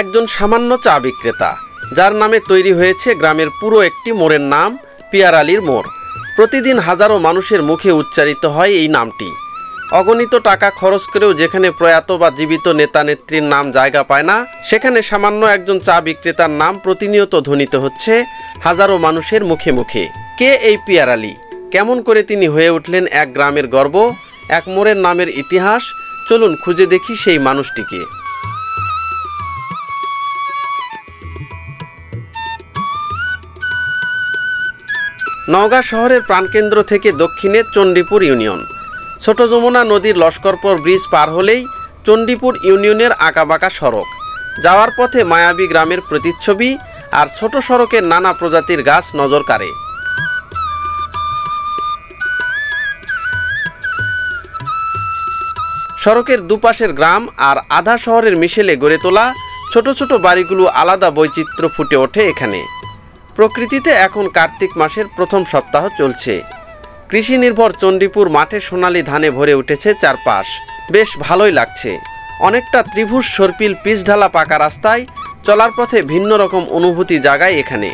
একজন সামান্য চা বিক্রেতা, যার নামে তৈরি হয়েছে গ্রামের পুরো একটি মোড়ের নাম পিয়ার আলীর মোড়। প্রতিদিন হাজারো মানুষের মুখে উচ্চারিত হয় এই নামটি। অগণিত টাকা খরচ করেও যেখানে প্রয়াত বা জীবিত নেতা নেত্রীর নাম জায়গা পায় না, সেখানে সামান্য একজন চা বিক্রেতার নাম প্রতিনিয়ত ধ্বনিত হচ্ছে হাজারো মানুষের মুখে মুখে। কে এই পিয়ার আলী? কেমন করে তিনি হয়ে উঠলেন এক গ্রামের গর্ব, এক মোড়ের নামের ইতিহাস? চলুন খুঁজে দেখি সেই মানুষটিকে। নওগাঁ শহরের প্রাণকেন্দ্র থেকে দক্ষিণে চণ্ডীপুর ইউনিয়ন। ছোট যমুনা নদীর লস্করপুর ব্রিজ পার হলেই চণ্ডীপুর ইউনিয়নের আঁকাবাঁকা সড়ক। যাওয়ার পথে মায়াবী গ্রামের প্রতিচ্ছবি আর ছোট সড়কের নানা প্রজাতির গাছ নজর কাড়ে। সড়কের দুপাশের গ্রাম আর আধা শহরের মিশেলে গড়ে তোলা ছোট ছোট বাড়িগুলো আলাদা বৈচিত্র্য ফুটে ওঠে এখানে। প্রকৃতিতে এখন কার্তিক মাসের প্রথম সপ্তাহ চলছে। কৃষি নির্ভর চণ্ডীপুর মাঠে সোনালি ধানে ভরে উঠেছে চারপাশ। বেশ ভালোই লাগছে। অনেকটা ত্রিভুজ সর্পিল পিচ ঢালা পাকা রাস্তায় চলার পথে ভিন্ন রকম অনুভূতি জাগায় এখানে।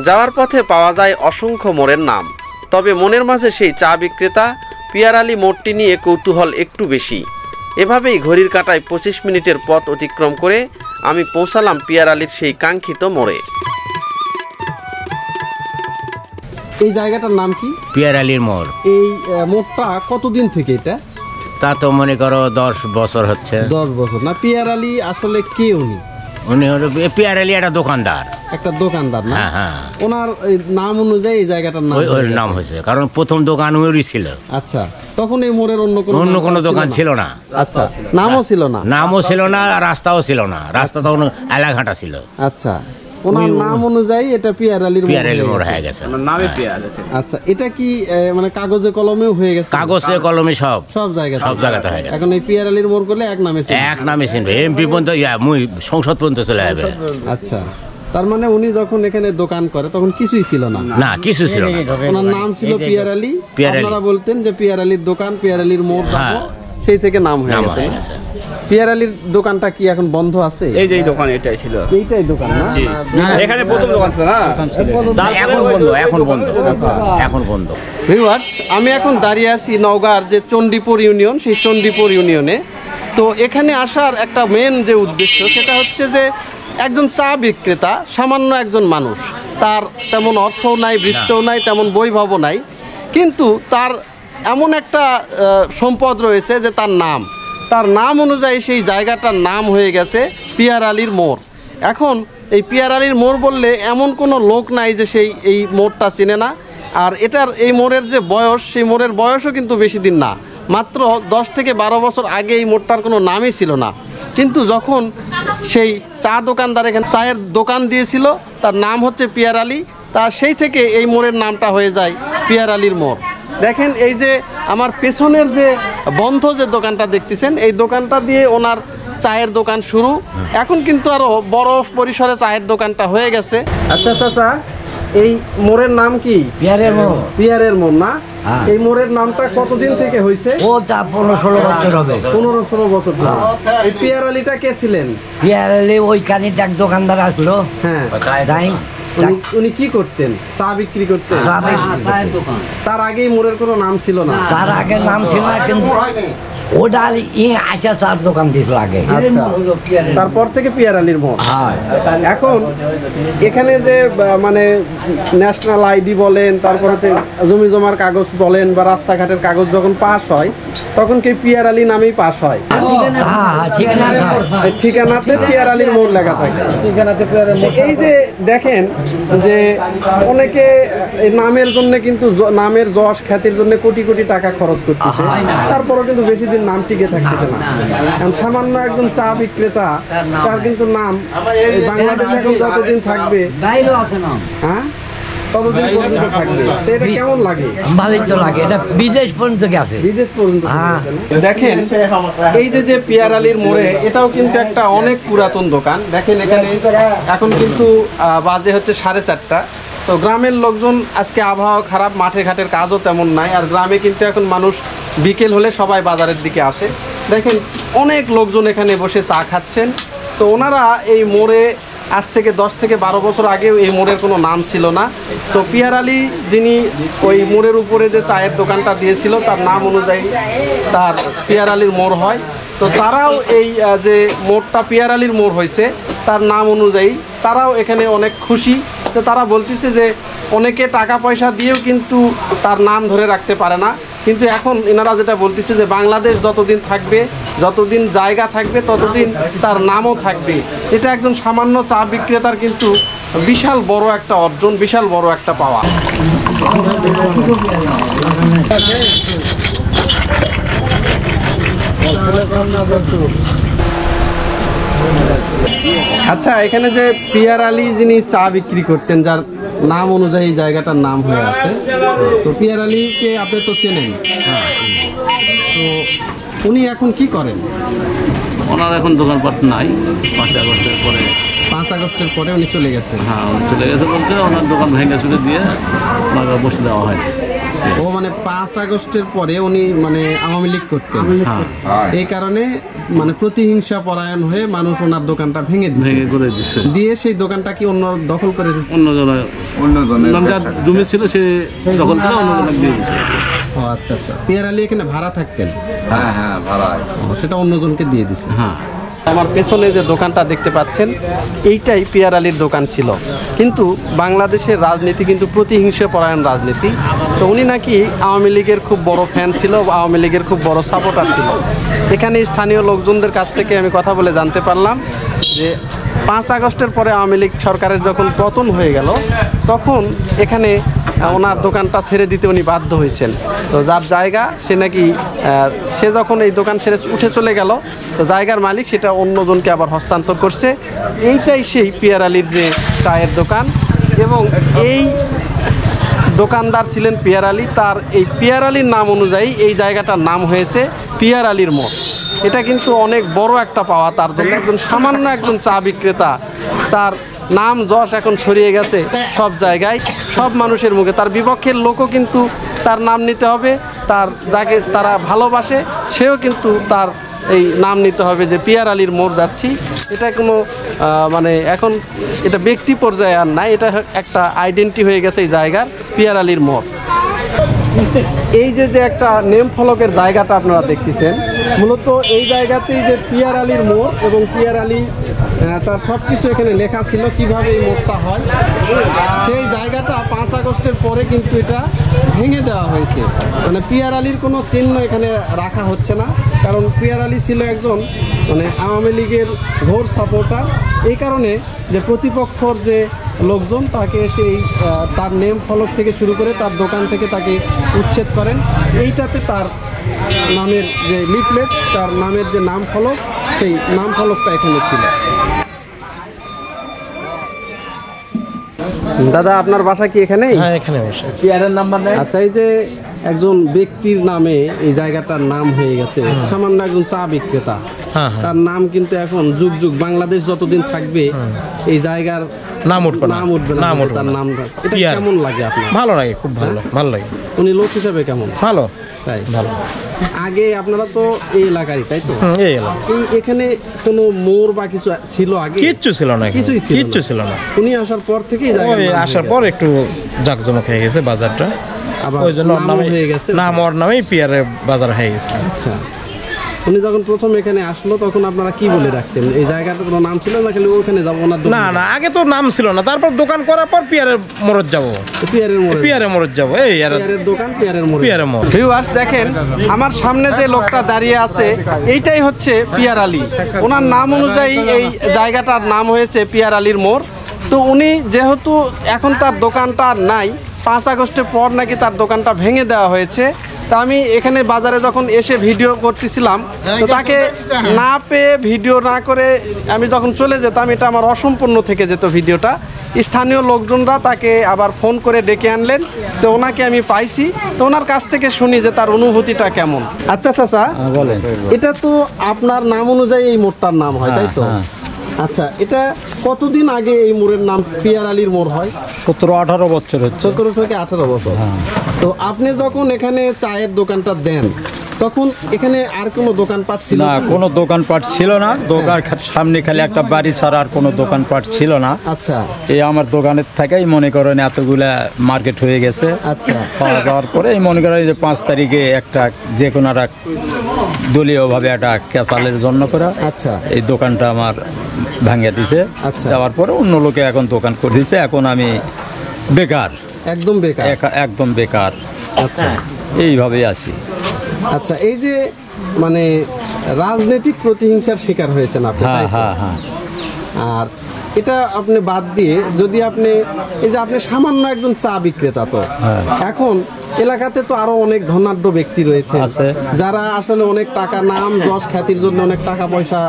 যাওয়ার পথে পাওয়া যায় অসংখ্য মোড়ের নাম, তবে মনের মাঝে সেই চা বিক্রেতা পিয়ার আলী মোড়টি নিয়ে কৌতূহল একটু বেশি। এভাবেই ঘড়ির কাঁটায় 25 মিনিটের পথ অতিক্রম করে আমি পৌঁছালাম পিয়ার আলীর সেই কাঙ্ক্ষিত মোড়ে। এই জায়গাটার নাম কি? পিয়ার আলীর মোড়। এই মোড়টা কতদিন থেকে এটা? তা তো মনে করো 10 বছর হচ্ছে। 10 বছর না? পিয়ার আলী আসলে কে? উনি হলো পিয়ার আলী একটা দোকানদার। একটা দোকানদার না? হ্যাঁ। ওনার নাম অনুযায়ী এই জায়গাটার নাম ওই নাম হয়েছে, কারণ প্রথম দোকান ওরই ছিল। আচ্ছা, তখন এই মোড়ের অন্য কোনো দোকান ছিল না। আচ্ছা, নামও ছিল না? নামও ছিল না, আর রাস্তাও ছিল না। রাস্তা তখন এলাঘাটা ছিল। আচ্ছা, ওনার নাম অনুযায়ী এটা পিয়ার আলীর মোড় হয়ে গেছে। আচ্ছা, এটা কি মানে কাগজে কলমেও হয়ে গেছে? কাগজে কলমে সব জায়গাতে হয়ে গেছে। এখন এই পিয়ার আলীর মোড় করলে এক নামে চিনবে। এমপি পর্যন্ত, সংসদ পর্যন্ত চলে যাবে। আচ্ছা, তার মানে উনি যখন এখানে দোকান করে তখন কিছুই ছিল না? না, কিছু ছিল না। ওনার নাম ছিল পিয়ার আলী। আপনারা বলতেন যে পিয়ার আলীর দোকান, পিয়ার আলীর মোড়, সেই থেকে নাম হয়ে গেছে। পিয়ার আলীর দোকানটা কি এখন বন্ধ আছে? এই যে দোকান এটাই ছিল। এইটাই দোকান না? এখানে প্রথম দোকান ছিল না? এখন বন্ধ। ভিউয়ার্স, আমি এখন দাঁড়িয়ে আছি নওগাঁর যে চণ্ডীপুর ইউনিয়ন, সেই চণ্ডীপুর ইউনিয়নে। তো এখানে আসার একটা মেন যে উদ্দেশ্য, সেটা হচ্ছে যে একজন চা বিক্রেতা, সামান্য একজন মানুষ, তার তেমন অর্থও নাই, বৃত্তও নাই, তেমন বৈভবও নাই, কিন্তু তার এমন একটা সম্পদ রয়েছে যে তার নাম অনুযায়ী সেই জায়গাটার নাম হয়ে গেছে পিয়ার আলীর মোড়। এখন এই পিয়ার আলীর মোড় বললে এমন কোনো লোক নাই যে এই মোড়টা চেনে না। আর এই মোড়ের যে বয়স, সেই মোড়ের বয়সও কিন্তু বেশি দিন না, মাত্র 10 থেকে 12 বছর আগে এই মোড়টার কোনো নামই ছিল না। কিন্তু যখন সেই চা দোকানদার এখানে চায়ের দোকান দিয়েছিল, তার নাম হচ্ছে পিয়ার আলী, সেই থেকে এই মোড়ের নামটা হয়ে যায় পিয়ার আলীর মোড়। দেখেন, এই যে আমার পেছনের যে বন্ধ যে দোকানটা দেখতেছেন, এই দোকানটা দিয়ে ওনার চায়ের দোকান শুরু। এখন কিন্তু আরো বড় পরিসরে চায়ের দোকানটা হয়ে গেছে। আচ্ছা চাচা, এই মোড়ের নাম কি? পিয়ারের মোড় না? এই মোড়ের নামটা কতদিন থেকে হয়েছে? ও তা 15-16 বছর হবে। 15-16 বছর ধরে। এই পিয়ার আলীটা কে ছিলেন? পিয়ার আলী ওইখানে এক দোকানদার আসলো। হ্যাঁ, উনি কি করতেন? চা বিক্রি করতেন। তার আগেই মোড়ের কোনো নাম ছিল না? তার আগে নাম ছিল না, কিন্তু ওটা আচ্ছা চার দোকান দিয়েছিল আগে। তারপর থেকে পিয়ার আলীর মোড়। এখন এখানে যে মানে ন্যাশনাল আইডি বলেন, তারপরে জমি জমার কাগজ বলেন, বা রাস্তাঘাটের কাগজ যখন পাস হয়, তখন কি পিয়ার আলী নামেই পাস হয়? ঠিকানাতে পিয়ার আলীর মোড় লেখা থাকে। এই যে দেখেন যে অনেকে নামের জন্য কিন্তু নামের যশ খ্যাতির জন্য কোটি কোটি টাকা খরচ করতেছে, তারপরেও কিন্তু বেশি দিন নাম টিকে থাকতেছে না। সামান্য একজন চা বিক্রেতা, তার কিন্তু নাম বাংলাদেশে এখন যতদিন থাকবে, হ্যাঁ, ততদিন পর্যন্ত থাকবে। এটা কেমন লাগে? ভালোই তো লাগে। এটা বিদেশ পর্যন্ত গেছে। বিদেশ পর্যন্ত। দেখেন, এই যে পিয়ার আলীর মোড়ে, এটাও কিন্তু একটা অনেক পুরাতন দোকান। দেখেন, এখানে এখন কিন্তু বাজে হচ্ছে 4:30। তো গ্রামের লোকজন আজকে আবহাওয়া খারাপ, মাঠে ঘাটের কাজও তেমন নাই, আর গ্রামে কিন্তু এখন মানুষ বিকেল হলে সবাই বাজারের দিকে আসে। দেখেন অনেক লোকজন এখানে বসে চা খাচ্ছেন। তো ওনারা এই মোড়ে আজ থেকে 10 থেকে 12 বছর আগেও এই মোড়ের কোনো নাম ছিল না। তো পিয়ার আলী যিনি ওই মোড়ের উপরে যে চায়ের দোকানটা দিয়েছিল তার নাম অনুযায়ী তার পিয়ার আলীর মোড় হয়। তো তারাও এই যে মোড়টা পিয়ার আলীর মোড় হয়েছে তার নাম অনুযায়ী তারাও এখানে অনেক খুশি। তো তারা বলতেছে যে অনেকে টাকা পয়সা দিয়েও কিন্তু তার নাম ধরে রাখতে পারে না, কিন্তু এখন এনারা যেটা বলতেছে যে বাংলাদেশ যতদিন থাকবে, যতদিন জায়গা থাকবে, ততদিন তার নামও থাকবে। এটা একজন সামান্য চা বিক্রেতার কিন্তু বিশাল বড় একটা অর্জন, বিশাল বড় একটা পাওয়া। আচ্ছা, এখানে যে পিয়ার আলী যিনি চা বিক্রি করতেন, যার নাম অনুযায়ী জায়গাটার নাম হয়ে আছে, তো পিয়ার আলীকে আপনি তো চেনেন, তো উনি এখন কি করেন? ওনার এখন দোকানপাট নাই, 5 আগস্টের পরে। 5 আগস্টের পরে উনি চলে গেছেন? হ্যাঁ, উনি চলে গেছে বলতে ওনার দোকান ভেঙে চুরে দিয়ে ওনাকে বসে দেওয়া হয়। ও মানে 5 আগস্টের পরে উনি মানে আওয়ামী লীগ করতেন, এই কারণে মানে প্রতিহিংসা পরায়ণ হয়ে মানুষ ওনার দোকানটা ভেঙে করে দিচ্ছে, দিয়ে সেই দোকানটা কি অন্য দখল করে অন্য যার জমি ছিল সে দখল করে অন্য জনক দিয়ে দিচ্ছে। ও আচ্ছা আচ্ছা। পিয়ার আলী এখানে ভাড়া থাকতেন? হ্যাঁ ভাড়া। সেটা অন্যজনকে দিয়ে দিছে। হ্যাঁ। আমার পেছনে যে দোকানটা দেখতে পাচ্ছেন এইটাই পিয়ার আলীর দোকান ছিল, কিন্তু বাংলাদেশের রাজনীতি কিন্তু প্রতিহিংসা পরায়ণ রাজনীতি। তো উনি নাকি আওয়ামী লীগের খুব বড় ফ্যান ছিল, আওয়ামী লীগের খুব বড় সাপোর্টার ছিল। এখানে স্থানীয় লোকজনদের কাছ থেকে আমি কথা বলে জানতে পারলাম যে 5 আগস্টের পরে আওয়ামী লীগ সরকারের যখন পতন হয়ে গেল তখন এখানে ওনার দোকানটা ছেড়ে দিতে উনি বাধ্য হয়েছেন। তো যার জায়গা সে নাকি সে যখন এই দোকান ছেড়ে উঠে চলে গেল, তো জায়গার মালিক সেটা অন্যজনকে আবার হস্তান্তর করছে। এইটাই সেই পিয়ার আলীর যে চায়ের দোকান, এবং এই দোকানদার ছিলেন পিয়ার আলী। তার এই পিয়ার আলীর নাম অনুযায়ী এই জায়গাটার নাম হয়েছে পিয়ার আলীর মোড়। এটা কিন্তু অনেক বড় একটা পাওয়া তার জন্য। একজন সামান্য একজন চা বিক্রেতা, তার নাম যশ এখন ছড়িয়ে গেছে সব জায়গায়, সব মানুষের মুখে। তার বিপক্ষের লোকও কিন্তু তার নাম নিতে হবে, তার যাকে তারা ভালোবাসে সেও কিন্তু তার এই নাম নিতে হবে যে পিয়ার আলীর মোড় যাচ্ছি। এটা কোনো মানে এখন এটা ব্যক্তি পর্যায়ে আর নাই, এটা একটা আইডেন্টি হয়ে গেছে এই জায়গার, পিয়ার আলীর মোড়। এই যে একটা নেম ফলকের জায়গাটা আপনারা দেখতেছেন, মূলত এই জায়গাতেই যে পিয়ার আলীর মোড় এবং পিয়ার আলী তার সব কিছু এখানে লেখা ছিল, কিভাবে এই মোড়টা হয়। সেই জায়গাটা 5 আগস্টের পরে কিন্তু এটা ভেঙে দেওয়া হয়েছে, মানে পিয়ার আলীর কোনো চিহ্ন এখানে রাখা হচ্ছে না, কারণ পিয়ার আলী ছিল একজন মানে আওয়ামী লীগের ঘোর সাপোর্টার। এই কারণে যে প্রতিপক্ষর যে লোকজন তাকে সেই তার নেম ফলক থেকে শুরু করে তার দোকান থেকে তাকে উচ্ছেদ করেন। এইটাতে তার নামের যে লিফলেট, তার নামের যে নাম ফলক, সেই নাম ফলকটা এখানে ছিল। দাদা, আপনার বাসা কি এখানেই? হ্যাঁ, এখানে বসে। পিয়ারের নাম্বার নেই? আচ্ছা, এই যে একজন ব্যক্তির নামে এই জায়গাটার নাম হয়ে গেছে, সামান্য একজন চা বিক্রেতা, তার নাম কিন্তু এখন যুগ যুগ বাংলাদেশ যতদিন থাকবে এই জায়গার নাম উঠবে না, নাম উঠবে না, তার নামটা। এটা কেমন লাগে আপনার? ভালো লাগে, খুব ভালো, ভালো লাগে। উনি লোক হিসাবে কেমন? ভালো, তাই ভালো। আগে আপনারা তো এই এলাকারই, তাই তো? এই এলাকা এখানে কোনো মোড় বা কিছু ছিল আগে? কিচ্ছু ছিল না, কিচ্ছু ছিল না। উনি আসার পর থেকে আসার পর একটু জাঁকজমক হয়ে গেছে বাজারটা, ওই জন্য হয়ে গেছে, নাম ওর নামেই পিয়ারের বাজার হয়ে গেছে। আচ্ছা, উনি যখন প্রথম এখানে আসলো তখন আপনারা কি বলে রাখতেন? এই জায়গাটা কোনো নাম ছিল না, খালি ওখানে যাবো ওনার দোকানে? না না, আগে তো নাম ছিল না, তারপর দোকান করার পর পিয়ারের মোড়ত যাবো, পিয়ারের মোড়ত যাবো, এই পিয়ারের দোকান, পিয়ারের মোড়, পিয়ারের মোড়। ভিউয়ার্স, দেখেন আমার সামনে যে লোকটা দাঁড়িয়ে আছে এইটাই হচ্ছে পিয়ার আলী। ওনার নাম অনুযায়ী এই জায়গাটার নাম হয়েছে পিয়ার আলীর মোড়। তো উনি যেহেতু এখন তার দোকানটা আর নাই, 5 আগস্টের পর নাকি তার দোকানটা ভেঙে দেওয়া হয়েছে, তা আমি এখানে বাজারে যখন এসে ভিডিও করতেছিলাম, তো তাকে না পেয়ে ভিডিও না করে আমি যখন চলে যেতাম, এটা আমার অসম্পূর্ণ থেকে যেত ভিডিওটা। স্থানীয় লোকজনরা তাকে আবার ফোন করে ডেকে আনলেন, তো ওনাকে আমি পাইছি, তো ওনার কাছ থেকে শুনি যে তার অনুভূতিটা কেমন। আচ্ছা চাচা, বলেন, এটা তো আপনার নাম অনুযায়ী এই মোড়টার নাম হয়, তাই তো? আচ্ছা, এটা কতদিন আগে এই মোড়ের নাম পিয়ার আলীর মোড় হয়? 17-18 বছর হচ্ছে। 17 থেকে 18 বছর। তো আপনি যখন এখানে চায়ের দোকানটা দেন তখন এখানে আর কোনো দোকানপাট ছিল না, কোনো দোকানপাট ছিল না। দোকান সামনে খালি একটা বাড়ি ছাড়া আর কোনো দোকানপাট ছিল না। আচ্ছা, এই আমার দোকানের থেকেই মনে করেন এতগুলা মার্কেট হয়ে গেছে। আচ্ছা, পাওয়া যাওয়ার পরে এই মনে করেন যে 5 তারিখে একটা যে কোনো একটা দলীয়ভাবে একটা ক্যাসালের জন্য করে আচ্ছা, এই দোকানটা আমার ভাঙিয়ে দিছে। আচ্ছা। দেওয়ার পরে অন্য লোকে এখন দোকান করে দিছে। এখন আমি বেকার, একদম বেকার। একদম বেকার, আচ্ছা, এইভাবেই আছি। আচ্ছা, এই যে মানে রাজনৈতিক প্রতিহিংসার শিকার হয়েছেন আপনি, হ্যাঁ তাই তো? হ্যাঁ হ্যাঁ। আর এটা আপনি বাদ দিয়ে যদি আপনি এই যে আপনি সামান্য একজন চা বিক্রেতা, তো হ্যাঁ। এখন এলাকাতে তো আরো অনেক ধনাঢ্য ব্যক্তি রয়েছে আছে। যারা আসলে অনেক টাকা, নাম যশ খ্যাতির জন্য অনেক টাকা পয়সা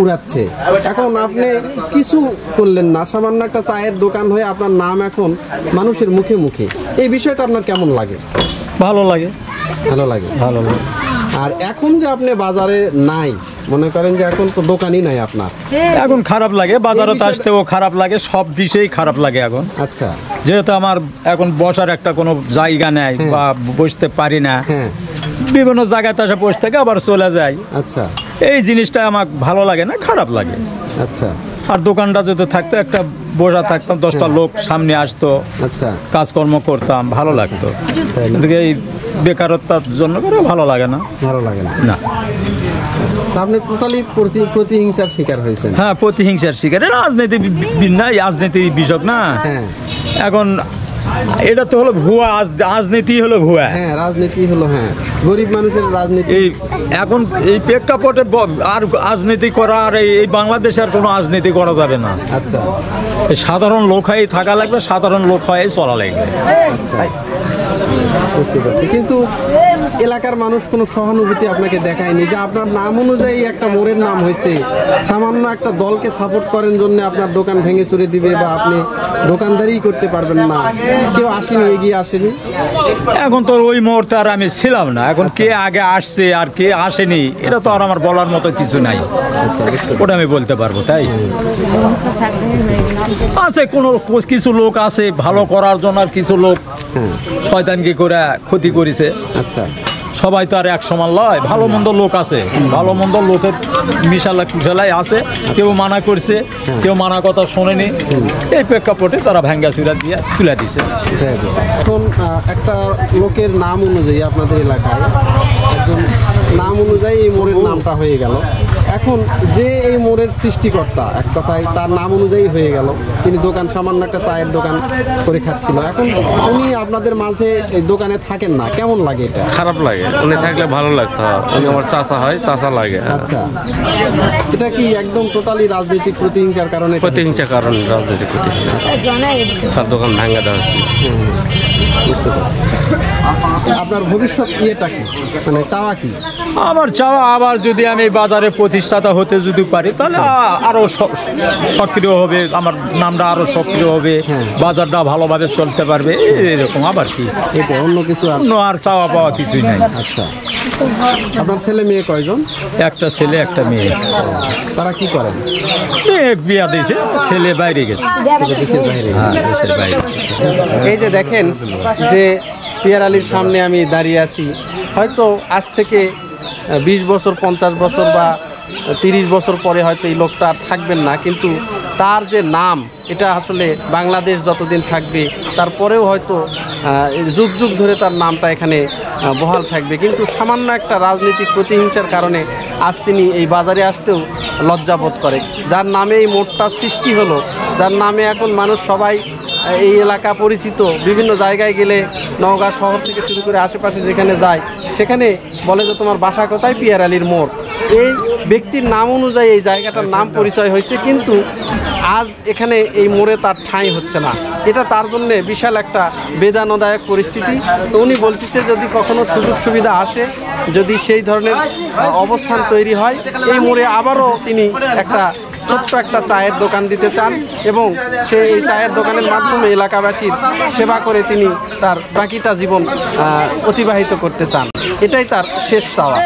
উড়াচ্ছে। এখন আপনি কিছু করলেন না, সামান্য একটা চায়ের দোকান হয়ে আপনার নাম এখন মানুষের মুখে মুখে, এই বিষয়টা আপনার কেমন লাগে? ভালো লাগে, ভালো লাগে। ভালো লাগে। আর এখন যে আপনি বাজারে নাই, মনে করেন যে এখন তো দোকানই নাই আপনার, এখন খারাপ লাগে, বাজারে আসতেও খারাপ লাগে, সব বিষয়েই খারাপ লাগে এখন। আচ্ছা, যেহেতু আমার এখন বসার একটা কোনো জায়গা নেই বা বসতে পারি না, হ্যাঁ, বিভিন্ন জায়গায় আসে বসে থেকে আবার চলে যাই। আচ্ছা, এই জিনিসটা আমার ভালো লাগে না, খারাপ লাগে। আচ্ছা, আর দোকানটা যদি থাকতো, একটা বসা থাকতাম, 10টা লোক সামনে আসতো, আচ্ছা, কাজকর্ম করতাম, ভালো লাগতো। কিন্তু এই বেকারত্বের জন্য করে ভালো লাগে না। ভালো লাগে না। না, তা আপনি টোটালি প্রতিহিংসার শিকার হয়েছেন। হ্যাঁ, প্রতিহিংসার শিকার। রাজনীতি রাজনীতি বিষয় না। হ্যাঁ, এখন এটা তো হলো ভুয়া, রাজনীতি হলো ভুয়া। হ্যাঁ, রাজনীতি হলো, হ্যাঁ, গরিব মানুষের রাজনীতি। এই এখন এই প্রেক্ষাপটে আর রাজনীতি করা, আর এই বাংলাদেশে আর কোনো রাজনীতি করা যাবে না। আচ্ছা, এই সাধারণ লোক হয়ে থাকা লাগবে, সাধারণ লোক হয়ে চলা লাগবে। আচ্ছা, বুঝতে পারছি। কিন্তু এলাকার মানুষ কোনো সহানুভূতি আপনাকে দেখায়নি যে আপনার নাম অনুযায়ী একটা মোড়ের নাম হয়েছে, সামান্য একটা দলকে সাপোর্ট করেন জন্য আপনার দোকান ভেঙে চুরে দিবে বা আপনি দোকানদারি করতে পারবেন না, কেউ আসেনি, এগিয়ে আসেনি? এখন তো ওই মুহূর্তে আর আমি ছিলাম না। এখন কে আগে আসছে আর কে আসেনি এটা তো আর আমার বলার মতো কিছু নাই। ওটা আমি বলতে পারবো, তাই আছে কোনো কিছু লোক আছে ভালো করার জন্য, আর কিছু লোক শয়তানকি করে ক্ষতি করেছে। আচ্ছা, সবাই তো আর এক সমান লয়, ভালো মন্দ লোক আছে, ভালো মন্দ লোকের মিশালা কুশালাই আছে। কেউ মানা করছে, কেউ মানা কথা শোনেনি, এই প্রেক্ষাপটে তারা ভাঙ্গা চুরা দিয়ে তুলে দিছে। এখন একটা লোকের নাম অনুযায়ী আপনাদের এলাকায় একজন নাম অনুযায়ী এই মোড়ের নামটা হয়ে গেল। এখন যে এই মোড়ের সৃষ্টিকর্তা, এক কথায় তার নাম অনুযায়ী হয়ে গেল, তিনি দোকান, সামান্য একটা চায়ের দোকান করে খাচ্ছিল, এখন উনি আপনাদের মাঝে এই দোকানে থাকেন না, কেমন লাগে এটা? খারাপ লাগে। উনি থাকলে ভালো লাগতো। উনি আমার চাচা হয়, চাচা লাগে। আচ্ছা, এটা কি একদম টোটালি রাজনৈতিক প্রতিহিংসার কারণে? প্রতিহিংসার কারণে, রাজনৈতিক প্রতিহিংসা। তার দোকান ভাঙা দেওয়া হয়েছিল। বুঝতে পারছি। আপনার ভবিষ্যৎ ইয়েটা কি, মানে চাওয়া কি? আমার চাওয়া, আবার যদি আমি বাজারে প্রতিষ্ঠাতা হতে যদি পারি, তাহলে আরো সক্রিয় হবে, আমার নামটা আরো সক্রিয় হবে, বাজারটা ভালোভাবে চলতে পারবে, এরকম। আবার কি, এটা অন্য কিছু অন্য আর চাওয়া পাওয়া কিছুই নাই। আচ্ছা, আপনার ছেলে মেয়ে কয়জন? একটা ছেলে, একটা মেয়ে। তারা কি করেন? মেয়ে বিয়া দিয়েছে, ছেলে বাইরে গেছে। দেশের বাইরে? হ্যাঁ, দেশের বাইরে। এই যে দেখেন যে পিয়ার আলীর সামনে আমি দাঁড়িয়ে আছি, হয়তো আজ থেকে 20 বছর, 50 বছর বা 30 বছর পরে হয়তো এই লোকটা আর থাকবেন না, কিন্তু তার যে নাম, এটা আসলে বাংলাদেশ যতদিন থাকবে তারপরেও হয়তো যুগ যুগ ধরে তার নামটা এখানে বহাল থাকবে। কিন্তু সামান্য একটা রাজনৈতিক প্রতিহিংসার কারণে আজ তিনি এই বাজারে আসতেও লজ্জাবোধ করে। যার নামে এই মোড়টা সৃষ্টি হলো, যার নামে এখন মানুষ সবাই এই এলাকা পরিচিত, বিভিন্ন জায়গায় গেলে নওগাঁ শহর থেকে শুরু করে আশেপাশে যেখানে যায় সেখানে বলে যে তোমার বাসা কোথায়? পিয়ার আলীর মোড়। এই ব্যক্তির নাম অনুযায়ী এই জায়গাটার নাম পরিচয় হয়েছে, কিন্তু আজ এখানে এই মোড়ে তার ঠাঁই হচ্ছে না। এটা তার জন্য বিশাল একটা বেদনাদায়ক পরিস্থিতি। তো উনি বলতেছে যদি কখনো সুযোগ সুবিধা আসে, যদি সেই ধরনের অবস্থান তৈরি হয়, এই মোড়ে আবারও তিনি একটা ছোট্ট একটা চায়ের দোকান দিতে চান এবং সেই এই চায়ের দোকানের মাধ্যমে এলাকাবাসীর সেবা করে তিনি তার বাকিটা জীবন অতিবাহিত করতে চান। এটাই তার শেষ চাওয়া।